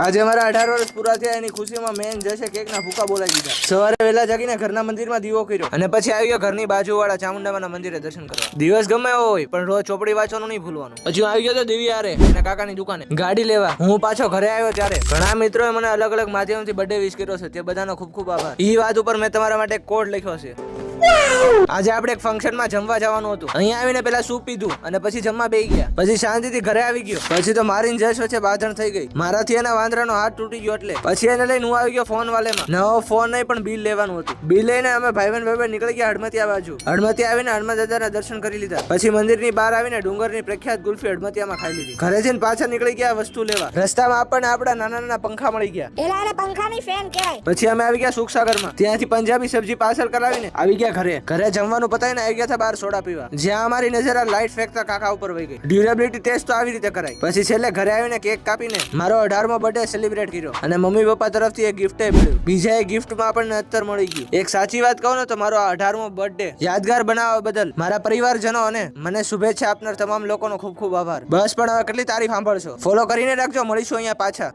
આજે અમારા 18 વર્ષ પૂરા થયા એની ખુશીમાં મેન જશે કેકના ભૂકા બોલાવી દીધા. સવારે વહેલા જાગીને ઘરના મંદિરમાં દીવો કર્યો અને પછી આવી ગયો ઘરની બાજુવાળા ચામુંડામાના મંદિરે દર્શન કરવા. દિવસ ગમે એવો હોય પણ રોજ ચોપડી વાંચવાનું નહીં ભૂલવાનું. પછી હું આવી ગયો તો દિવ્યારે અને કાકાની દુકાને ગાડી લેવા. હું પાછો ઘરે આવ્યો ત્યારે ઘણા મિત્રોએ મને અલગ અલગ માધ્યમથી બર્થડે વિશ કર્યો છે. તે બધાનો ખૂબ ખૂબ આભાર. ઈ વાત ઉપર મેં તમારા માટે કોડ લખ્યો છે. આજે આપણે એક ફંક્શનમાં જમવા જવાનું હતું. અહીંયા આવીને પેલા સૂપ પીધું અને પછી જમવા બેસી ગયા. પછી શાંતિથી ઘરે આવી ગયો. પછી તો મારી જશ વચ્ચે બાંધણ થઈ ગઈ. મારાથી એના વાંદરાનો હાથ તૂટી ગયો એટલે પછી એને લઈને હું આવી ગયો ફોન વાલેમાં. નવો ફોન નહીં પણ બિલ લેવાનું હતું. બિલ લઈને અમે ભાઈ નીકળી ગયા હડમતિયા બાજુ. હડમતિયા આવીને હનુમાન દાદાના દર્શન કરી લીધા. પછી મંદિરની બહાર આવીને ડુંગરની પ્રખ્યાત ગુલ્ફી હડમતિયામાં ખાઈ લીધી. ઘરે જઈને પાછા નીકળી ગયા વસ્તુ લેવા. રસ્તામાં આપણને આપણા નાના નાના પંખા મળી ગયા. એલા પંખાની ફેન કહેવાય. પછી અમે આવી ગયા સુખસાગરમાં. ત્યાંથી પંજાબી સબ્જી પાર્સલ કરાવીને આવી ગયા ઘરે. ઘરે જમવાનું પતાવીને આવી ગયા હતા બહાર સોડા પીવા. જ્યાં અમારી નજર આ લાઈટ ફેંકતા કાકા ઉપર વહી ગઈ. ડ્યુરેબિલિટી ટેસ્ટ તો આવી રીતે કરાય. પછી છેલ્લે ઘરે આવીને કેક કાપીને મારો 18મો બર્થડે સેલિબ્રેટ કર્યો અને મમ્મી પપ્પા તરફથી એક ગિફ્ટ મળ્યું. બીજા એક ગિફ્ટમાં આપણને અત્તર મળી ગયું. એક સાચી વાત કહું ને તો મારો 18મો બર્થડે યાદગાર બનાવવા બદલ મારા પરિવારજનો અને મને શુભેચ્છા આપનાર તમામ લોકોનો ખૂબ ખૂબ આભાર. બસ પણ હવે કેટલી તારીફ સાંભળશો. ફોલો કરીને રાખજો. મળીશું અહીંયા પાછા.